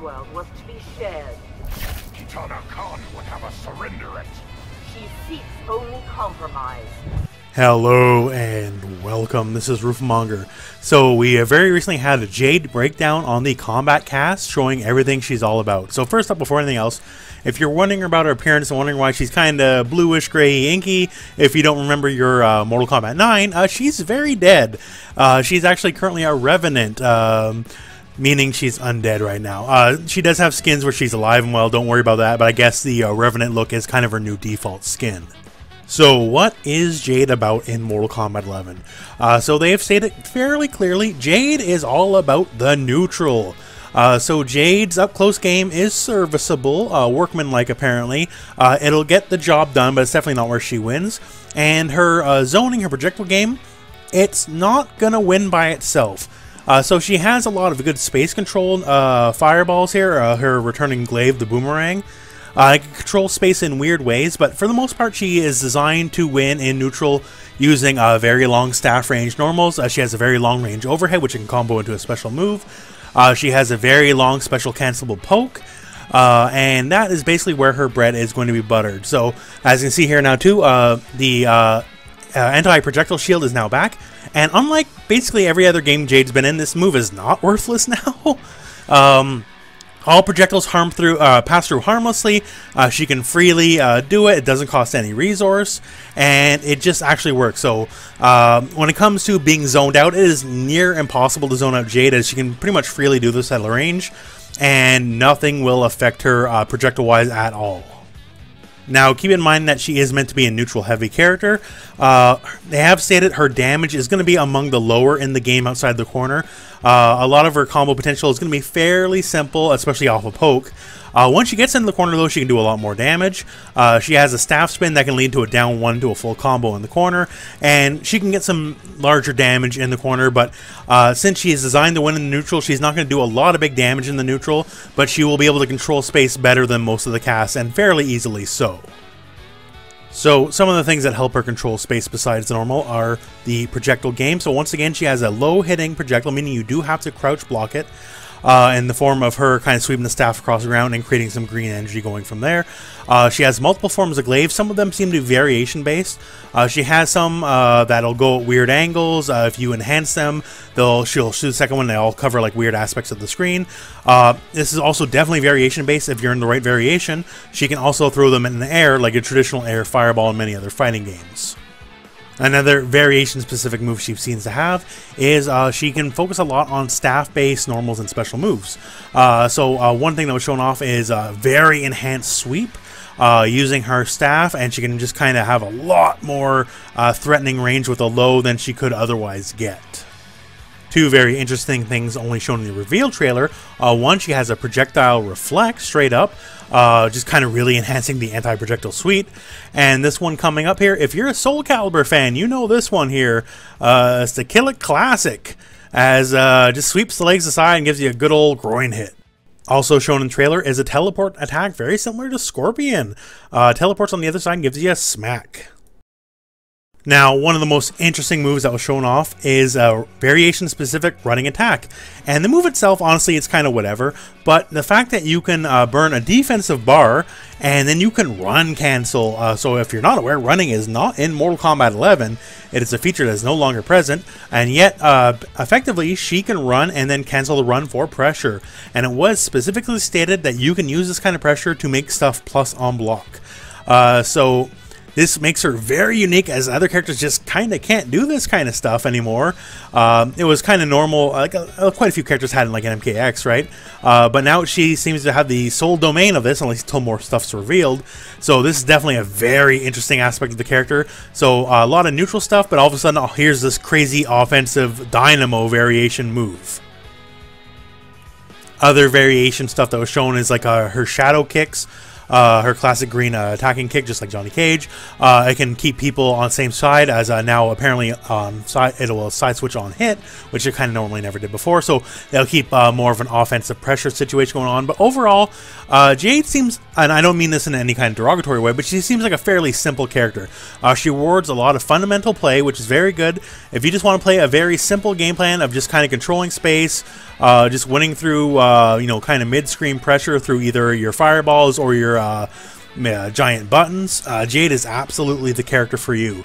world was to be shared. Kitana Khan would have us surrender it. She seeks only compromise. Hello and welcome, this is rooflemonger. So we have very recently had a Jade breakdown on the combat cast showing everything she's all about. So first up, before anything else, if you're wondering about her appearance and wondering why she's kind of bluish, gray, inky, if you don't remember your Mortal Kombat 9, she's very dead. She's actually currently a revenant, meaning she's undead right now. She does have skins where she's alive and well, don't worry about that, but I guess the revenant look is kind of her new default skin. So what is Jade about in Mortal Kombat 11? So they have stated fairly clearly, Jade is all about the neutral. So Jade's up-close game is serviceable, workmanlike apparently. It'll get the job done, but it's definitely not where she wins. And her zoning, her projectile game, it's not going to win by itself. So she has a lot of good space control fireballs here, her returning glaive, the boomerang. Can control space in weird ways, but for the most part she is designed to win in neutral using very long staff range normals. She has a very long range overhead, which you can combo into a special move. She has a very long special cancelable poke, and that is basically where her bread is going to be buttered. So as you can see here now too, the anti-projectile shield is now back, and unlike basically every other game Jade's been in, this move is not worthless now. All projectiles pass through harmlessly. She can freely do it. It doesn't cost any resource, and it just actually works. So when it comes to being zoned out, it is near impossible to zone out Jade, as she can pretty much freely do this at range, and nothing will affect her projectile-wise at all. Now, keep in mind that she is meant to be a neutral-heavy character. They have stated her damage is going to be among the lower in the game outside the corner. A lot of her combo potential is going to be fairly simple, especially off a poke. Once she gets into the corner, though, she can do a lot more damage. She has a staff spin that can lead to a down one to a full combo in the corner, and she can get some larger damage in the corner, but since she is designed to win in the neutral, she's not going to do a lot of big damage in the neutral, but she will be able to control space better than most of the cast, and fairly easily so. So some of the things that help her control space besides normal are the projectile game. So once again, she has a low hitting projectile, meaning you do have to crouch block it, in the form of her kind of sweeping the staff across the ground and creating some green energy going from there. She has multiple forms of glaive. Some of them seem to be variation based. She has some that'll go at weird angles. If you enhance them, she'll shoot the second one. They all cover like weird aspects of the screen. This is also definitely variation based. If you're in the right variation, she can also throw them in the air like a traditional air fireball in many other fighting games. Another variation-specific move she seems to have is she can focus a lot on staff-based normals and special moves. So one thing that was shown off is a very enhanced sweep using her staff, and she can just kind of have a lot more threatening range with a low than she could otherwise get. Two very interesting things only shown in the reveal trailer. One, she has a projectile reflect straight up, just kind of really enhancing the anti-projectile suite. And this one coming up here, if you're a Soul Calibur fan, you know this one here. It's the Kill It Classic, as just sweeps the legs aside and gives you a good old groin hit. Also shown in the trailer is a teleport attack very similar to Scorpion. Teleports on the other side and gives you a smack. Now, one of the most interesting moves that was shown off is a variation-specific running attack. And the move itself, honestly, it's kind of whatever, but the fact that you can burn a defensive bar, and then you can run cancel. So if you're not aware, running is not in Mortal Kombat 11. It is a feature that is no longer present, and yet, effectively, she can run and then cancel the run for pressure. And it was specifically stated that you can use this kind of pressure to make stuff plus on block. So this makes her very unique, as other characters just kind of can't do this kind of stuff anymore. It was kind of normal, like quite a few characters had in like an MKX, right? But now she seems to have the sole domain of this, until more stuff's revealed. So this is definitely a very interesting aspect of the character. So a lot of neutral stuff, but all of a sudden, oh, here's this crazy offensive dynamo variation move. Other variation stuff that was shown is like her shadow kicks. her classic green attacking kick, just like Johnny Cage. It can keep people on the same side, as now apparently it will side switch on hit, which it kind of normally never did before. So they'll keep more of an offensive pressure situation going on. But overall, Jade seems, and I don't mean this in any kind of derogatory way, but she seems like a fairly simple character. She awards a lot of fundamental play, which is very good. If you just want to play a very simple game plan of just kind of controlling space, just winning through, kind of mid-screen pressure through either your fireballs or your giant buttons, Jade is absolutely the character for you.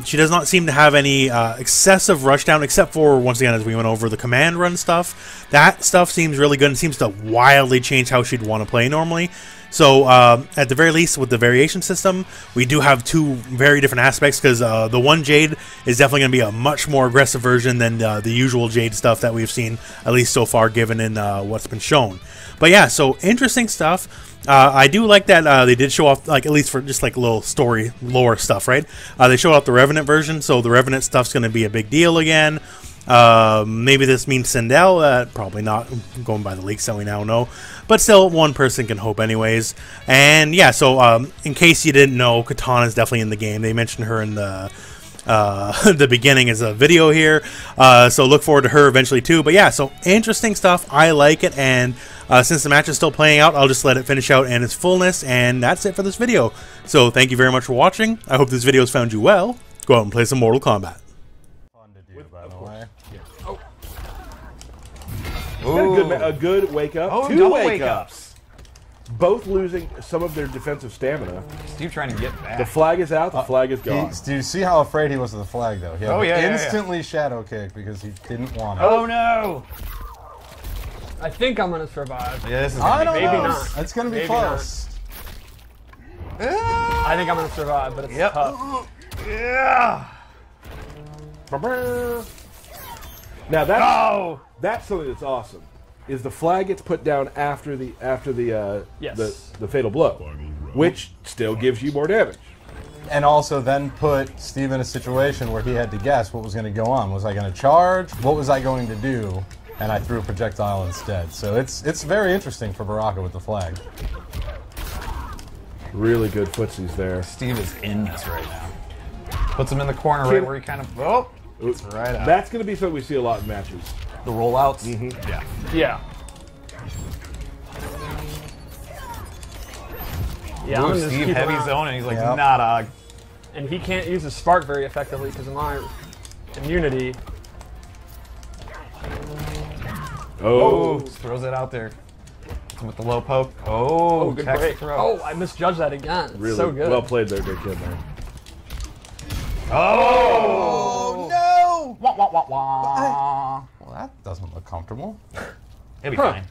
She does not seem to have any excessive rushdown, except for, once again, as we went over, the command run stuff. That stuff seems really good and seems to wildly change how she'd want to play normally. So, at the very least, with the variation system, we do have two very different aspects, because the one Jade is definitely going to be a much more aggressive version than the usual Jade stuff that we've seen, at least so far, given in what's been shown. But yeah, so interesting stuff. I do like that they did show off, like, at least for just like little story lore stuff, right? They showed off the Revenant version, so the Revenant stuff's going to be a big deal again. Maybe this means Sindel, probably not, going by the leaks that we now know, but still, one person can hope anyways. And yeah, so in case you didn't know, Katana is definitely in the game. They mentioned her in the the beginning as a video here, so look forward to her eventually too. But yeah, so interesting stuff. I like it, and since the match is still playing out, I'll just let it finish out in its fullness, and that's it for this video. So thank you very much for watching. I hope this video has found you well. Go out and play some Mortal Kombat. Fun to do, by the way. Got a good wake up. Oh, two double wake wake ups. Both losing some of their defensive stamina. Steve trying to get back. The flag is out. The flag is gone. Do you see how afraid he was of the flag, though? He had instantly yeah. shadow kick because he didn't want it. Oh no! I think I'm gonna survive. Yeah, this is I don't maybe know. not. It's gonna be Maybe close. I think I'm gonna survive, but it's tough. Yeah. Now that's something that's awesome. Is the flag gets put down after the the fatal blow, which still gives you more damage. And also then put Steve in a situation where he had to guess what was going to go on. Was I going to charge? What was I going to do? And I threw a projectile instead. So it's very interesting for Baraka with the flag. Really good footsies there. Steve is in this right now. Puts him in the corner right where he kind of. Oh, it's right out. That's going to be something we see a lot in matches. The rollouts. Yeah. Yeah. Yeah, I'm Ooh, gonna just Steve keep heavy around. zone, and he's like, Yep. nah, dog. And he can't use his spark very effectively because of my immunity. Oh, throws it out there. With the low poke. Oh, Good catch the break. throw. Oh, I misjudged that again. It's Really so good. well played there, big kid, man. Oh, no! Wah, wah, wah, wah. Well, that doesn't look comfortable. He'll be fine.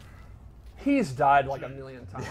He's died like a million times.